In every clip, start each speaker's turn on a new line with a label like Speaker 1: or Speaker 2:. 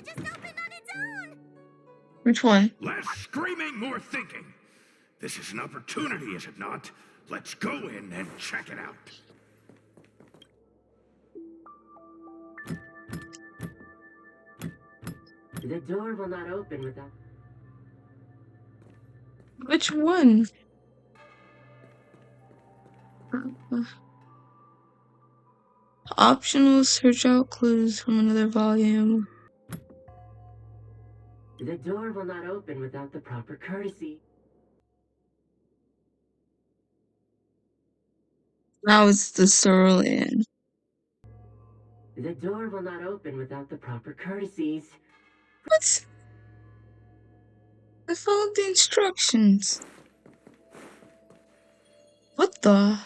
Speaker 1: just opened on its own!
Speaker 2: Which one?
Speaker 3: Less screaming, more thinking. This is an opportunity, is it not? Let's go in and check it out.
Speaker 4: The door will not open without...
Speaker 2: Which one? Optional, search out clues from another volume.
Speaker 4: The door will not open without the proper courtesy.
Speaker 2: Now it's the Cerulean.
Speaker 4: The door will not open without the proper courtesies.
Speaker 2: What? I followed the instructions. What the?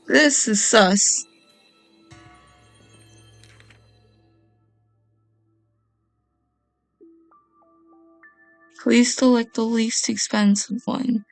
Speaker 2: This is sus. Please select the least expensive one.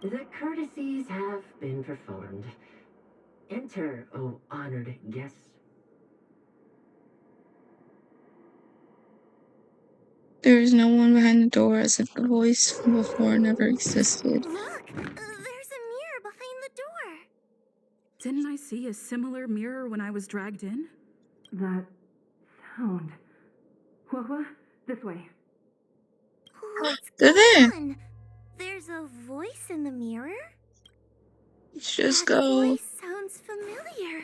Speaker 4: The courtesies have been performed. Enter, O honored guest.
Speaker 2: There is no one behind the door, as if the voice from before never existed.
Speaker 1: Look! There's a mirror behind the door!
Speaker 5: Didn't I see a similar mirror when I was dragged in? That sound. What? This way.
Speaker 1: What's
Speaker 2: They're
Speaker 1: going
Speaker 2: there.
Speaker 1: on? There's a voice in the mirror?
Speaker 2: Let's just
Speaker 1: That
Speaker 2: go.
Speaker 1: voice sounds familiar.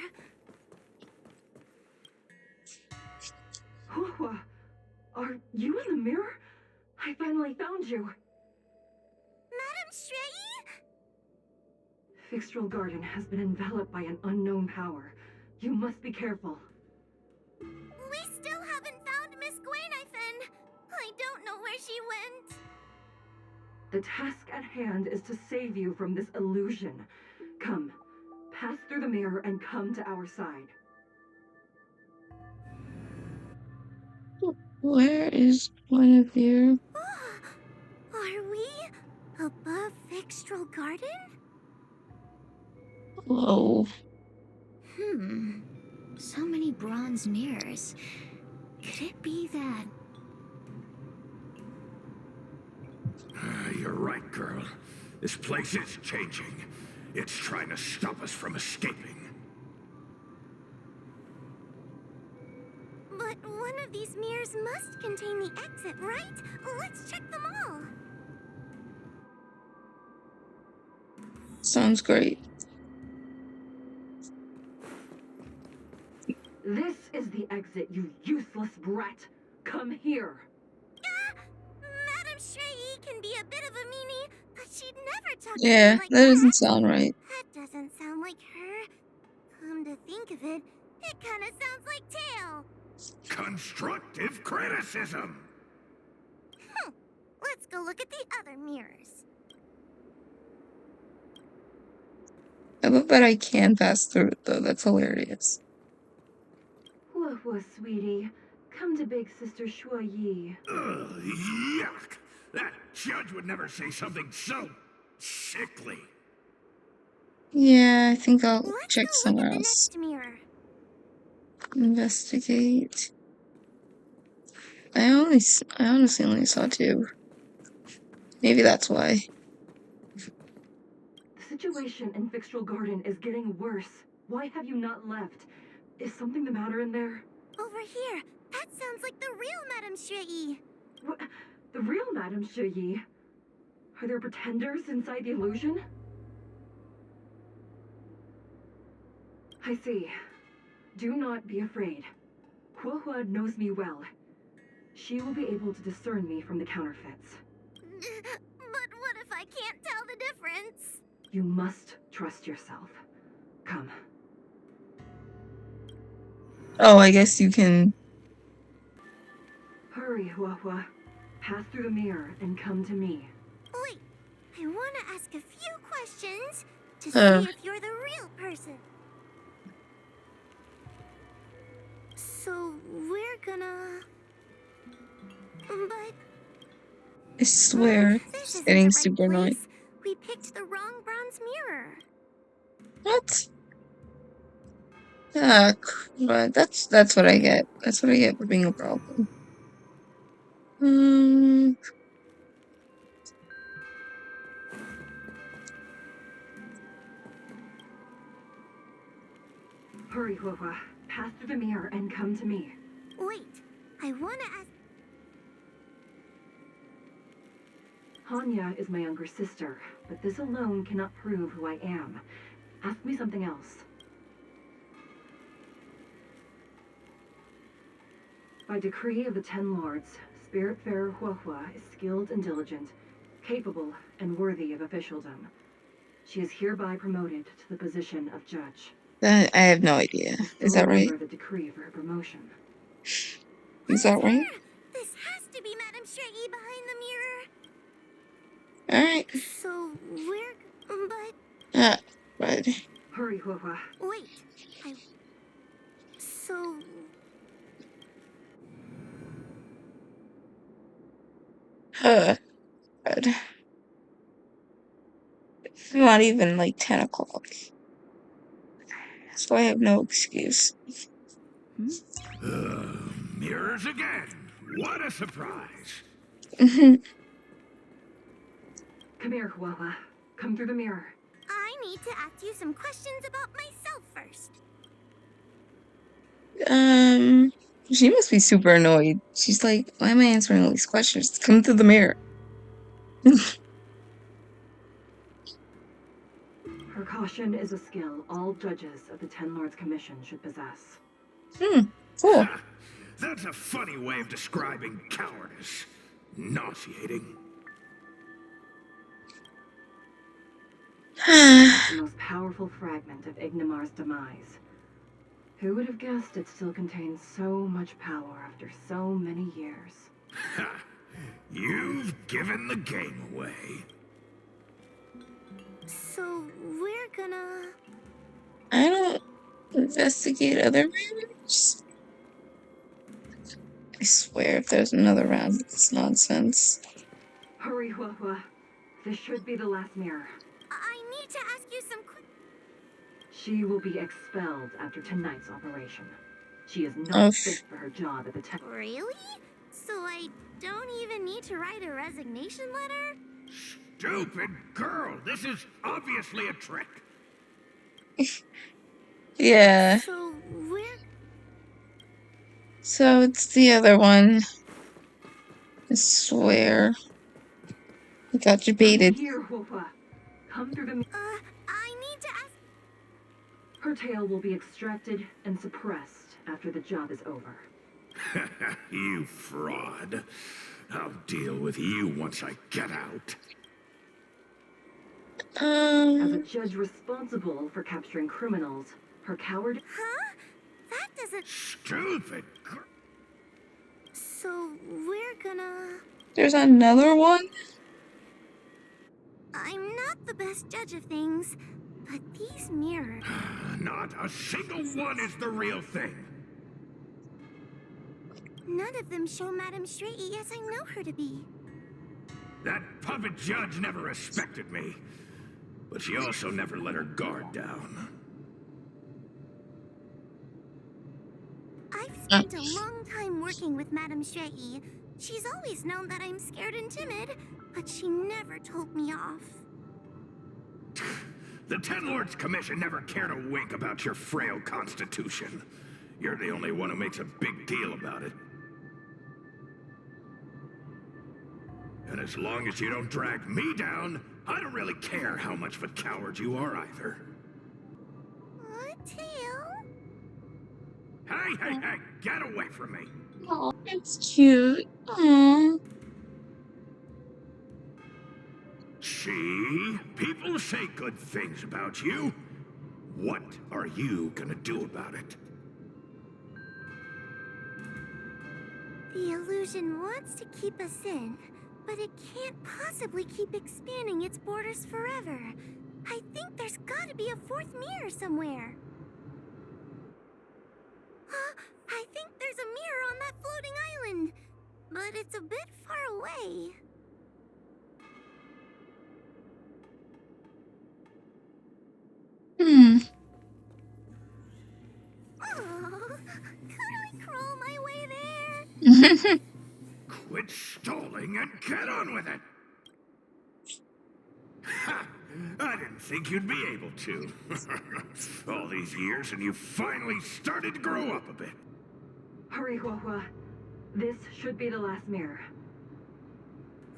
Speaker 5: Hua, are you in the mirror? I finally found you.
Speaker 1: Madam Shrey?
Speaker 5: Fixtral Garden has been enveloped by an unknown power. You must be careful.
Speaker 1: We still haven't found Miss Guinafen. I don't know where she went.
Speaker 5: The task at hand is to save you from this illusion. Come, pass through the mirror and come to our side.
Speaker 2: Where is Guinevere?
Speaker 1: Are we above Fixtral Garden?
Speaker 2: Whoa.
Speaker 1: So many bronze mirrors. Could it be that?
Speaker 3: You're right, girl. This place is changing. It's trying to stop us from escaping.
Speaker 1: But one of these mirrors must contain the exit, right? Let's check them all.
Speaker 2: Sounds great.
Speaker 5: This is the exit, you useless brat. Come here.
Speaker 1: Madam Shrey can be a bit of a meanie, but she'd never talk to
Speaker 2: Yeah,
Speaker 1: me like
Speaker 2: that doesn't sound right.
Speaker 1: That doesn't sound like her. Come to think of it, it kind of sounds like Tail.
Speaker 3: Constructive criticism!
Speaker 1: Let's go look at the other mirrors.
Speaker 2: I love that I can pass through it, though. That's hilarious.
Speaker 5: Hua, sweetie. Come to Big Sister Shua Yi.
Speaker 3: Ugh, yuck! That judge would never say something so sickly.
Speaker 2: Yeah, I think I'll
Speaker 1: Let's
Speaker 2: check
Speaker 1: go look
Speaker 2: somewhere
Speaker 1: at the
Speaker 2: else.
Speaker 1: next mirror.
Speaker 2: Investigate. I honestly only saw 2. Maybe that's why.
Speaker 5: The situation in Fixtral Garden is getting worse. Why have you not left? Is something the matter in there?
Speaker 1: Over here. That sounds like the real Madame Shrey.
Speaker 5: What? The real Madame Shuyi? Are there pretenders inside the illusion? I see. Do not be afraid. Hua knows me well. She will be able to discern me from the counterfeits.
Speaker 1: But what if I can't tell the difference?
Speaker 5: You must trust yourself. Come.
Speaker 2: Oh, I guess you can.
Speaker 5: Hurry, Hua. Pass through the mirror and come to me.
Speaker 1: Wait, I want to ask a few questions to
Speaker 2: Uh.
Speaker 1: see if you're the real person. So we're gonna... But...
Speaker 2: I swear,
Speaker 1: this
Speaker 2: it's
Speaker 1: isn't
Speaker 2: getting
Speaker 1: the right
Speaker 2: super annoying.
Speaker 1: place. We picked the wrong bronze mirror.
Speaker 2: What? Ah, but that's what I get. That's what I get for being a problem. Um,
Speaker 5: Hurry, Huohua. Pass through the mirror and come to me.
Speaker 1: Wait, I want to ask...
Speaker 5: Hanya is my younger sister, but this alone cannot prove who I am. Ask me something else. By decree of the Ten Lords, Spiritfarer Huohua is skilled and diligent, capable and worthy of officialdom. She is hereby promoted to the position of judge.
Speaker 2: that I have no idea.
Speaker 5: I
Speaker 2: Is
Speaker 5: still
Speaker 2: that right?
Speaker 5: remember the decree for her promotion.
Speaker 2: Is that right?
Speaker 1: This has to be Madame Straight behind the mirror.
Speaker 2: Alright.
Speaker 1: So we're... But...
Speaker 2: But
Speaker 5: Hurry, Huohua.
Speaker 1: Wait, I... So...
Speaker 2: God. It's not even like 10 o'clock. So I have no excuse.
Speaker 3: Mirrors again. What a surprise.
Speaker 5: Come here, Huohua. Come through the mirror.
Speaker 1: I need to ask you some questions about myself first.
Speaker 2: She must be super annoyed. She's like, why am I answering all these questions? Come through the mirror.
Speaker 5: Her caution is a skill all judges of the Ten Lords Commission should possess.
Speaker 2: Cool.
Speaker 3: That's a funny way of describing cowardice. Nauseating.
Speaker 5: The most powerful fragment of Ignimar's demise. Who would have guessed it still contains so much power after so many years?
Speaker 3: Ha! You've given the game away.
Speaker 1: So we're gonna...
Speaker 2: I don't investigate other mirrors. I swear if there's another round of this nonsense.
Speaker 5: Hurry, Huohua. This should be the last mirror.
Speaker 1: I need to ask you some quick...
Speaker 5: She will be expelled after tonight's operation. She is not
Speaker 2: Oof.
Speaker 5: fit for her job at the Ten...
Speaker 1: Really? So I don't even need to write a resignation letter?
Speaker 3: Stupid girl. This is obviously a trick.
Speaker 2: Yeah.
Speaker 1: So we're...
Speaker 2: So it's the other one. I swear. I got debated.
Speaker 5: Come here, Huohua. Come through the...
Speaker 1: I need to ask...
Speaker 5: Her tail will be extracted and suppressed after the job is over.
Speaker 3: You fraud. I'll deal with you once I get out.
Speaker 5: As a judge responsible for capturing criminals, her coward...
Speaker 1: Huh? That doesn't...
Speaker 3: Stupid girl.
Speaker 1: So we're gonna...
Speaker 2: There's another one?
Speaker 1: I'm not the best judge of things, but these mirrors...
Speaker 3: Not a single one is the real thing.
Speaker 1: None of them show Madame Straight as I know her to be.
Speaker 3: That puppet judge never respected me. But she also never let her guard down.
Speaker 1: I've spent a long time working with Madame Straight. She's always known that I'm scared and timid, but she never told me off.
Speaker 3: The Ten Lords Commission never cared a wink about your frail constitution. You're the only one who makes a big deal about it. And as long as you don't drag me down, I don't really care how much of a coward you are either.
Speaker 1: Tail?
Speaker 3: Hey, get away from me.
Speaker 2: Oh, it's cute. Aww.
Speaker 3: See? People say good things about you. What are you gonna do about it?
Speaker 1: The illusion wants to keep us in, but it can't possibly keep expanding its borders forever. I think there's gotta be a fourth mirror somewhere. I think there's a mirror on that floating island, but it's a bit far away.
Speaker 2: Hmm.
Speaker 1: Oh, could I crawl my way there?
Speaker 3: Quit stalling and get on with it! Ha! I didn't think you'd be able to. All these years and you finally started to grow up a bit.
Speaker 5: Hurry, Huahua. This should be the last mirror.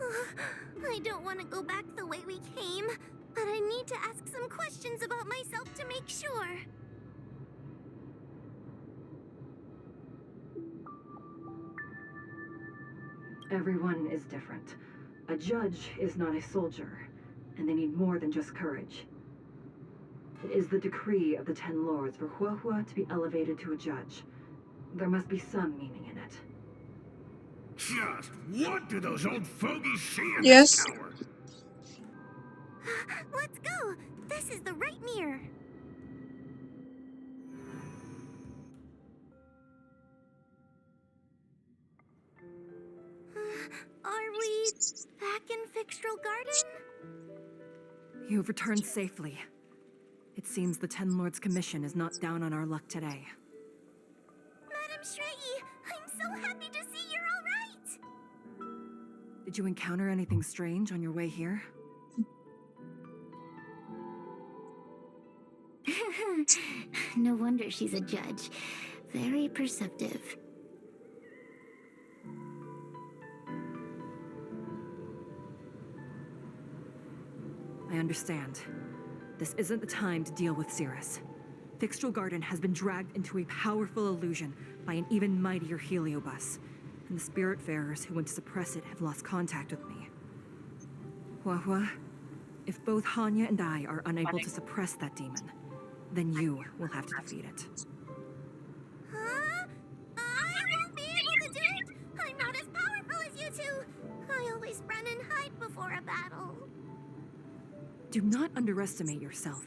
Speaker 1: I don't want to go back the way we came, but I need to ask some questions about myself to make sure.
Speaker 5: Everyone is different. A judge is not a soldier, and they need more than just courage. It is the decree of the Ten Lords for Huahua to be elevated to a judge. There must be some meaning in it.
Speaker 3: Just what do those old fogies see in
Speaker 2: Yes.
Speaker 3: this tower?
Speaker 1: Let's go! This is the right mirror. Are we back in Fixtral Garden?
Speaker 5: You have returned safely. It seems the Ten Lords' commission is not down on our luck today.
Speaker 1: Madam Shrei, I'm so happy to see you're all right!
Speaker 5: Did you encounter anything strange on your way here?
Speaker 1: No wonder she's a judge. Very perceptive.
Speaker 5: I understand. This isn't the time to deal with Cirrus. Fixtral Garden has been dragged into a powerful illusion by an even mightier heliobus, and the Spiritfarers who went to suppress it have lost contact with me. Huahua, if both Hanya and I are unable to suppress that demon, then you will have to defeat it.
Speaker 1: Huh? I won't be able to do it! I'm not as powerful as you two! I always run and hide before a battle.
Speaker 5: Do not underestimate yourself.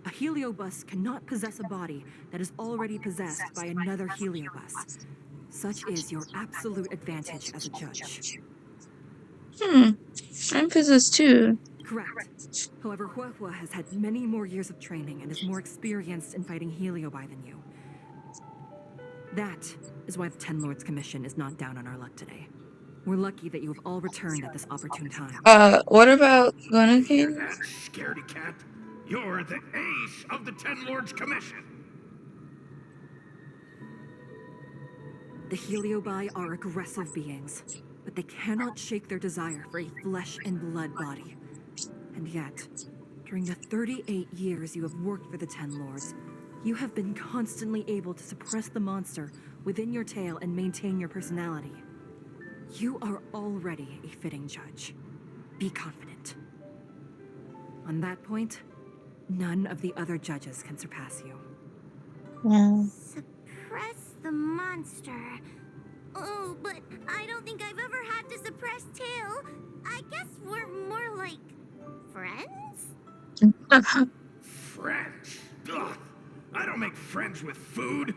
Speaker 5: A heliobus cannot possess a body that is already possessed by another heliobus. Such is your absolute advantage as a judge.
Speaker 2: I'm possessed too.
Speaker 5: Correct. However, Huahua has had many more years of training and is more experienced in fighting heliobi than you. That is why the Ten Lords Commission is not down on our luck today. We're lucky that you have all returned at this opportune time.
Speaker 2: What about
Speaker 3: Hear
Speaker 2: Guinafen?
Speaker 3: that, scaredy cat? You're the ace of the Ten Lords Commission.
Speaker 5: The heliobi are aggressive beings, but they cannot shake their desire for a flesh and blood body. And yet, during the 38 years you have worked for the Ten Lords, you have been constantly able to suppress the monster within your tail and maintain your personality. You are already a fitting judge. Be confident. On that point, none of the other judges can surpass you.
Speaker 2: Wow.
Speaker 1: Suppress the monster. Oh, but I don't think I've ever had to suppress Tail. I guess we're more like friends?
Speaker 3: Friends? Ugh. I don't make friends with food.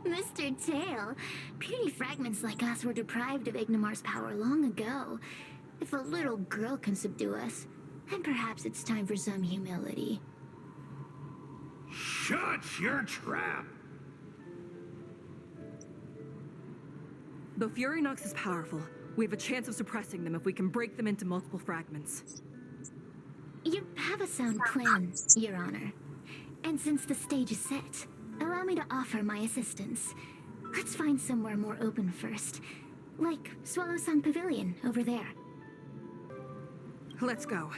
Speaker 1: Mr. Tail, puny fragments like us were deprived of Ignimar's power long ago. If a little girl can subdue us, then perhaps it's time for some humility.
Speaker 3: Shut your trap.
Speaker 5: Though Fury Nox is powerful, we have a chance of suppressing them if we can break them into multiple fragments.
Speaker 1: You have a sound plan, Your Honor. And since the stage is set, allow me to offer my assistance. Let's find somewhere more open first. Like Swallow Song Pavilion over there.
Speaker 5: Let's go.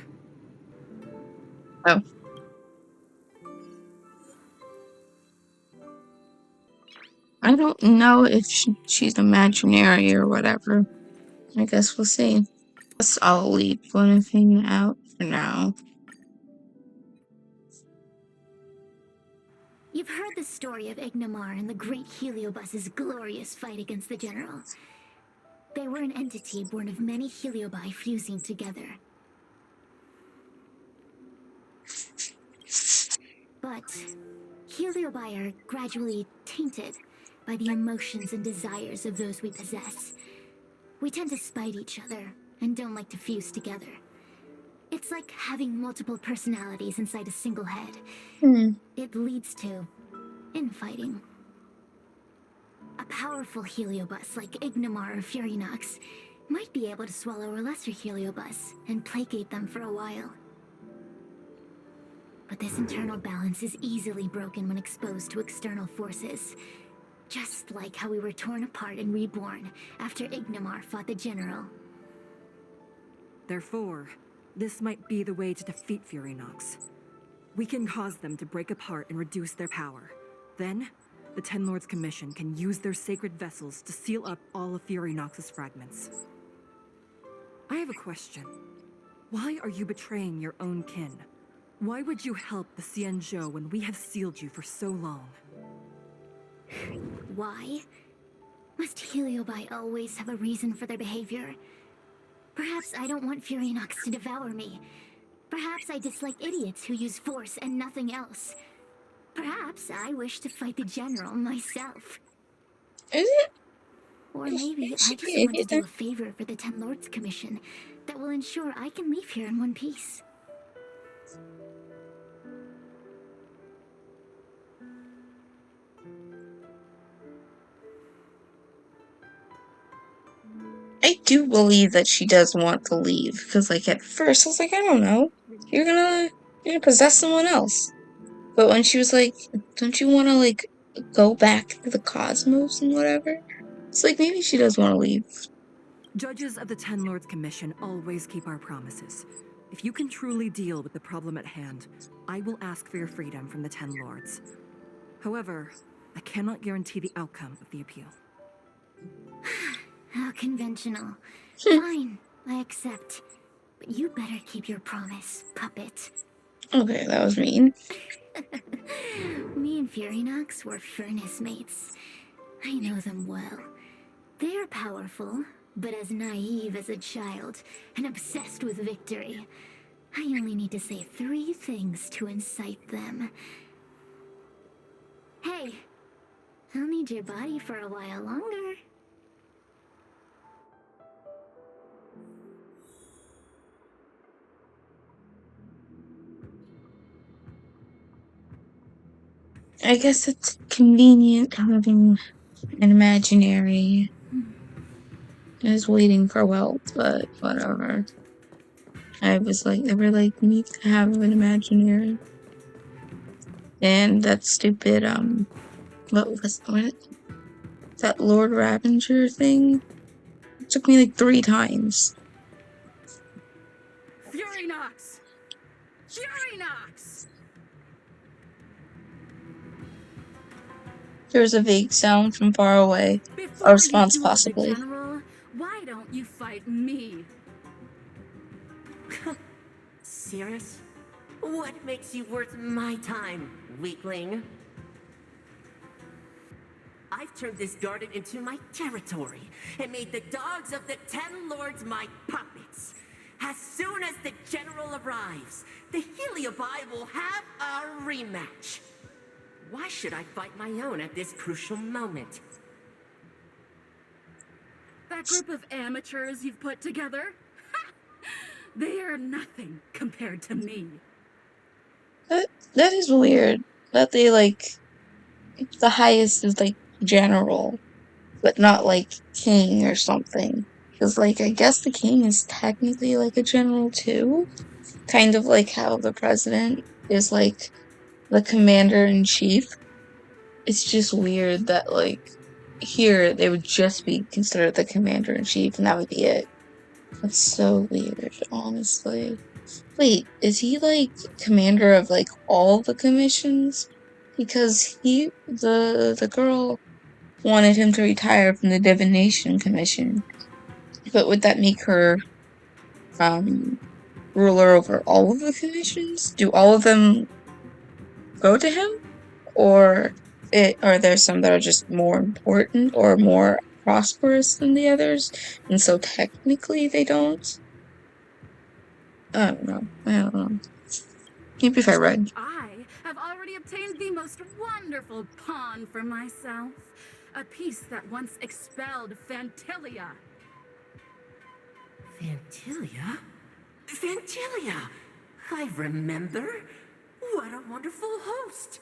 Speaker 2: Oh. I don't know if she's imaginary or whatever. I guess we'll see. Guess I'll leave Guinevere out for now.
Speaker 1: You've heard the story of Ignamar and the great Heliobus's glorious fight against the General. They were an entity born of many Heliobi fusing together. But Heliobi are gradually tainted by the emotions and desires of those we possess. We tend to spite each other and don't like to fuse together. It's like having multiple personalities inside a single head. It leads to infighting. A powerful Heliobus like Ignamar or Furinox might be able to swallow a lesser Heliobus and placate them for a while. But this internal balance is easily broken when exposed to external forces. Just like how we were torn apart and reborn after Ignamar fought the General.
Speaker 5: Therefore, this might be the way to defeat Furinox. We can cause them to break apart and reduce their power. Then, the Ten Lords Commission can use their sacred vessels to seal up all of Furinox's fragments. I have a question. Why are you betraying your own kin? Why would you help the Xianzhou when we have sealed you for so long?
Speaker 1: Why? Must Heliobi always have a reason for their behavior? Perhaps I don't want Furinox to devour me. Perhaps I dislike idiots who use force and nothing else. Perhaps I wish to fight the General myself.
Speaker 2: Is it?
Speaker 1: Or maybe I just want to do a favor for the Ten Lords Commission that will ensure I can leave here in one piece.
Speaker 2: I do believe that she does want to leave, because like at first I was like, I don't know, you're gonna possess someone else. But when she was like, don't you want to like go back to the cosmos and whatever? It's like maybe she does want to leave.
Speaker 5: Judges of the Ten Lords Commission always keep our promises. If you can truly deal with the problem at hand, I will ask for your freedom from the Ten Lords. However, I cannot guarantee the outcome of the appeal.
Speaker 1: How conventional. Fine, I accept. But you better keep your promise, puppet.
Speaker 2: Okay, that was mean.
Speaker 1: Me and Furinox were furnace mates. I know them well. They are powerful, but as naive as a child, and obsessed with victory. I only need to say 3 things to incite them. Hey, I'll need your body for a while longer.
Speaker 2: I guess it's convenient having an imaginary. I was waiting for Welt, but whatever. I was like, they were like, need to have an imaginary. And that stupid, that Lord Ravenger thing? It took me like 3 times.
Speaker 5: Furinox! Furinox!
Speaker 2: There was a vague sound from far away. A response, possibly.
Speaker 5: General, why don't you fight me?
Speaker 6: Serious? What makes you worth my time, weakling? I've turned this garden into my territory and made the dogs of the Ten Lords my puppets. As soon as the General arrives, the Heliobi will have a rematch. Why should I fight my own at this crucial moment?
Speaker 5: That group of amateurs you've put together? They are nothing compared to me.
Speaker 2: That is weird. That they, like, the highest is, like, general, but not, like, king or something. Because, like, I guess the king is technically, like, a general, too. Kind of like how the president is, like, the commander-in-chief. It's just weird that, like, here they would just be considered the commander-in-chief, and that would be it. That's so weird, honestly. Wait, is he, like, commander of, like, all the commissions? Because the girl wanted him to retire from the divination commission. But would that make her, ruler over all of the commissions? Do all of them go to him? or there's some that are just more important or more prosperous than the others, and so technically they don't. I don't know. Maybe if I read.
Speaker 7: I have already obtained the most wonderful pawn for myself. A piece that once expelled Fantilia.
Speaker 6: Fantilia? Fantilia! I remember. What a wonderful host.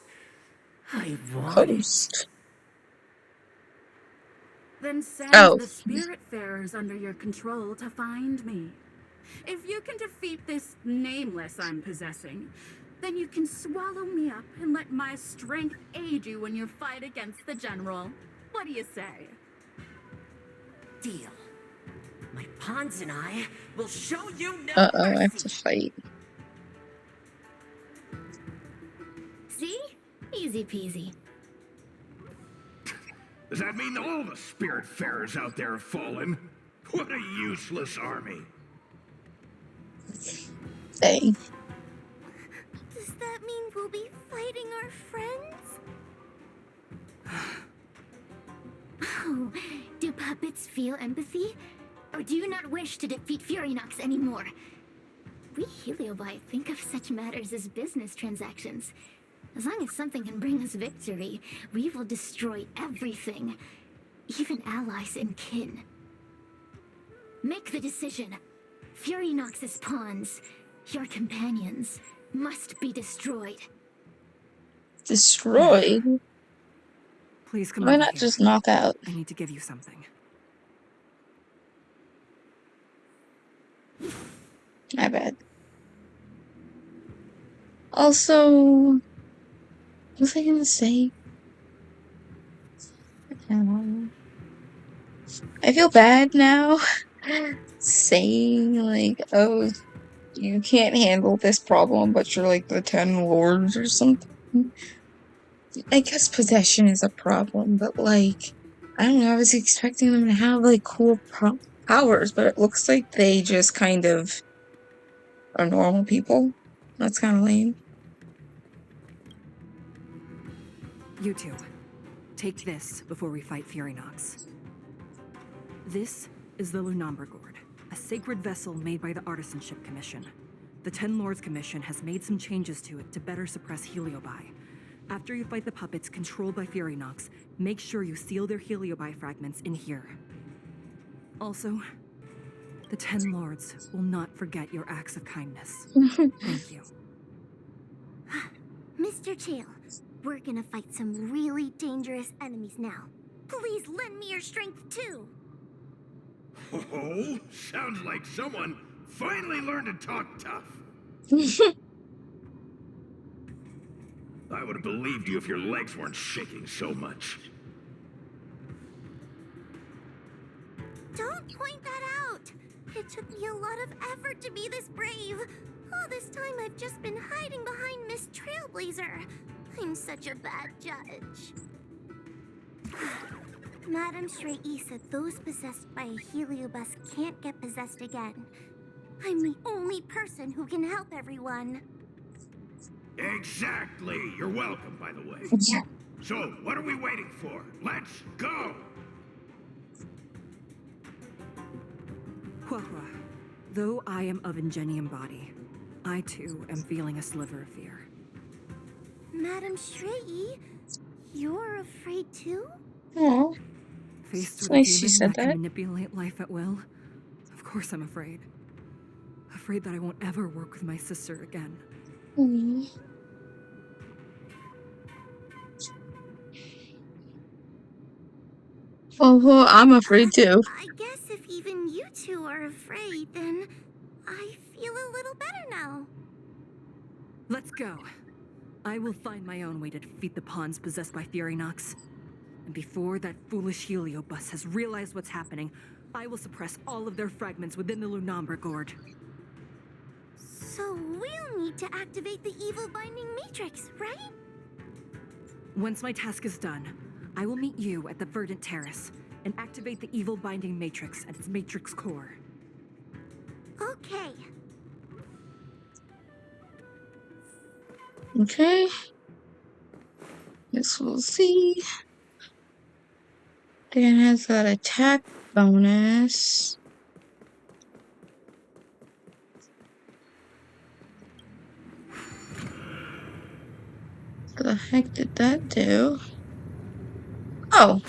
Speaker 6: I want it.
Speaker 2: Host.
Speaker 7: Then send
Speaker 2: Oh,
Speaker 7: the Spiritfarers under your control to find me. If you can defeat this nameless I'm possessing, then you can swallow me up and let my strength aid you in your fight against the General. What do you say?
Speaker 6: Deal. My pawns and I will show you no
Speaker 2: I have to
Speaker 6: mercy.
Speaker 2: fight.
Speaker 1: See? Easy peasy.
Speaker 3: Does that mean all the Spiritfarers out there have fallen? What a useless army.
Speaker 2: Dang.
Speaker 1: Does that mean we'll be fighting our friends? Oh, do puppets feel empathy? Or do you not wish to defeat Furynox anymore? We Heliobi think of such matters as business transactions. As long as something can bring us victory, we will destroy everything. Even allies and kin. Make the decision. Furynox's pawns, your companions, must be destroyed.
Speaker 2: Destroyed?
Speaker 5: Please come
Speaker 2: Why
Speaker 5: over
Speaker 2: not
Speaker 5: here.
Speaker 2: just knock out?
Speaker 5: I need to give you something.
Speaker 2: My bad. Also, what was I gonna say? I don't know. I feel bad now saying, like, oh, you can't handle this problem, but you're like the 10 lords or something. I guess possession is a problem, but like, I don't know, I was expecting them to have like cool powers, but it looks like they just kind of are normal people. That's kind of lame.
Speaker 5: You two, take this before we fight Furynox. This is the Lunamber Gourd, a sacred vessel made by the Artisanship Commission. The Ten Lords Commission has made some changes to it to better suppress Heliobi. After you fight the puppets controlled by Furynox, make sure you seal their Heliobi fragments in here. Also, the Ten Lords will not forget your acts of kindness. Thank you.
Speaker 1: Mr. Chael, we're gonna fight some really dangerous enemies now. Please lend me your strength too.
Speaker 3: Oh, sounds like someone finally learned to talk tough. I would have believed you if your legs weren't shaking so much.
Speaker 1: Don't point that out! It took me a lot of effort to be this brave. All this time I've just been hiding behind Miss Trailblazer. I'm such a bad judge. Madame Shrey said those possessed by a Heliobus can't get possessed again. I'm the only person who can help everyone.
Speaker 3: Exactly. You're welcome, by the way. So, what are we waiting for? Let's go!
Speaker 5: Huahua, though I am of Ingenium body, I too am feeling a sliver of fear.
Speaker 1: Madame Shrey, you're afraid too?
Speaker 2: Oh,
Speaker 5: Faced
Speaker 2: it's
Speaker 5: with a
Speaker 2: nice she
Speaker 5: demon
Speaker 2: said
Speaker 5: that can
Speaker 2: that.
Speaker 5: manipulate life at will, of course I'm afraid. Afraid that I won't ever work with my sister again.
Speaker 2: Mm. Oh, I'm afraid too.
Speaker 1: I guess if even you two are afraid, then I feel a little better now.
Speaker 5: Let's go. I will find my own way to defeat the pawns possessed by Furynox. And before that foolish Heliobus has realized what's happening, I will suppress all of their fragments within the Lunamber Gourd.
Speaker 1: So we'll need to activate the evil binding matrix, right?
Speaker 5: Once my task is done, I will meet you at the Verdant Terrace and activate the evil binding matrix at its matrix core.
Speaker 1: Okay.
Speaker 2: Okay. This we'll see. Dan has that attack bonus. What the heck did that do? Oh.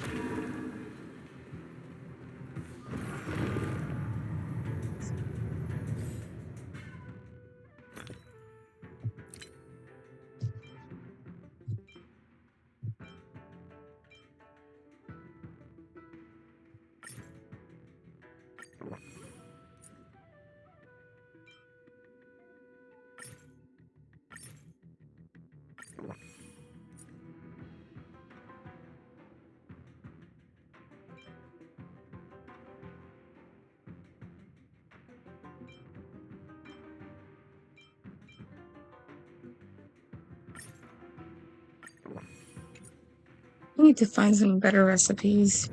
Speaker 2: I need to find some better recipes.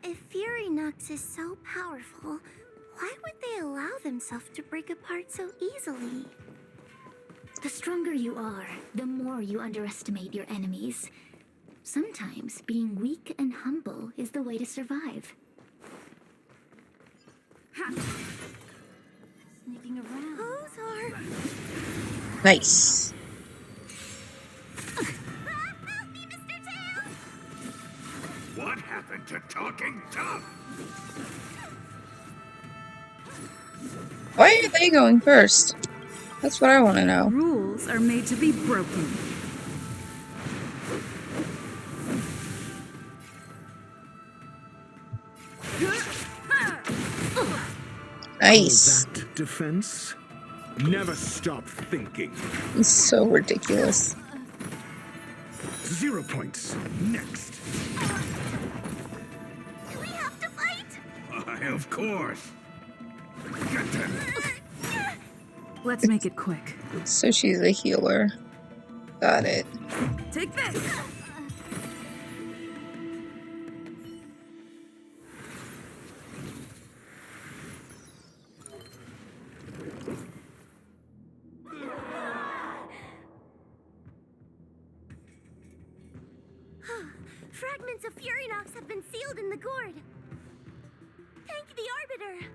Speaker 1: If Fury Nox is so powerful, why would they allow themselves to break apart so easily? The stronger you are, the more you underestimate your enemies. Sometimes being weak and humble is the way to survive. Sneaking around. Those are...
Speaker 2: Nice.
Speaker 1: Help me, Mr. Tail!
Speaker 3: What happened to talking tough?
Speaker 2: Why are they going first? That's what I want to know.
Speaker 7: Rules are made to be broken.
Speaker 2: Nice.
Speaker 3: That defense? Never stop thinking.
Speaker 2: It's so ridiculous.
Speaker 3: 0 points. Next.
Speaker 1: Do we have to fight?
Speaker 3: Of course. Get them.
Speaker 7: Let's make it quick.
Speaker 2: So she's a healer. Got it.
Speaker 7: Take this!
Speaker 1: Fragments of Fury Nox have been sealed in the gourd. Thank the Arbiter.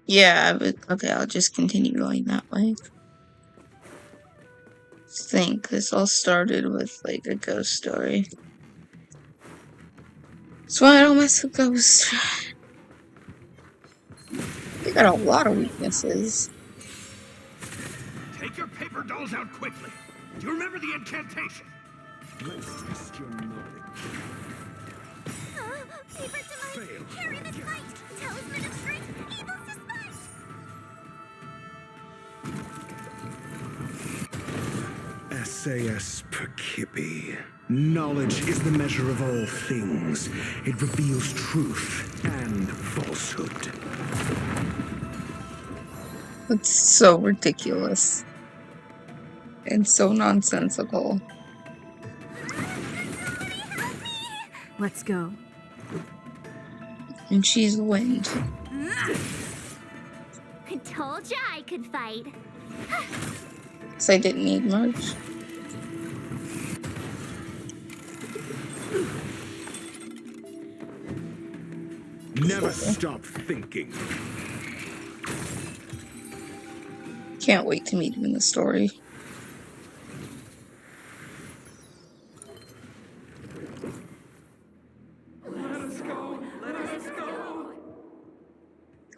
Speaker 2: Yeah, but okay, I'll just continue going that way. I think this all started with like a ghost story. That's why I don't mess with ghosts. They got a lot of weaknesses.
Speaker 3: Take your paper dolls out quickly. Do you remember the incantation? Let's test your knowledge.
Speaker 1: Paper to light,
Speaker 3: Fail.
Speaker 1: carry this light. Talisman of strength, evil despite.
Speaker 3: SAS Perkipi. Knowledge is the measure of all things. It reveals truth and falsehood.
Speaker 2: It's so ridiculous. And so nonsensical.
Speaker 7: Let's go.
Speaker 2: And she's wind.
Speaker 1: I told ya I could fight.
Speaker 2: So I didn't need much.
Speaker 3: Never stop thinking.
Speaker 2: Can't wait to meet him in the story.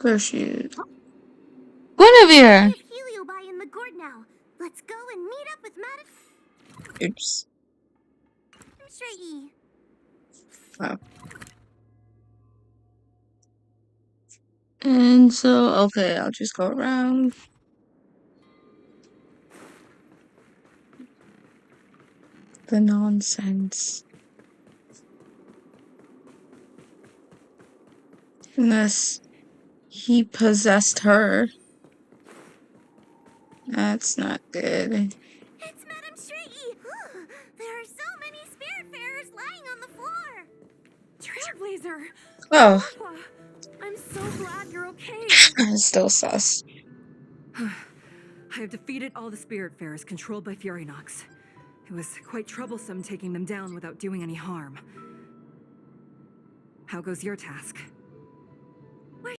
Speaker 2: There she is. Guinevere!
Speaker 1: We have Heliobi in the gourd now. Let's go and meet up with Madam
Speaker 2: Oops.
Speaker 1: Straighty.
Speaker 2: Oh. And so, okay, I'll just go around. The nonsense. Unless he possessed her. That's not good.
Speaker 1: It's Madam Straighty. There
Speaker 5: Blazer!
Speaker 2: Oh,
Speaker 5: Aqua, I'm so glad you're okay.
Speaker 2: still sus.
Speaker 5: I have defeated all the Spiritfarers controlled by Furynox. It was quite troublesome taking them down without doing any harm. How goes your task?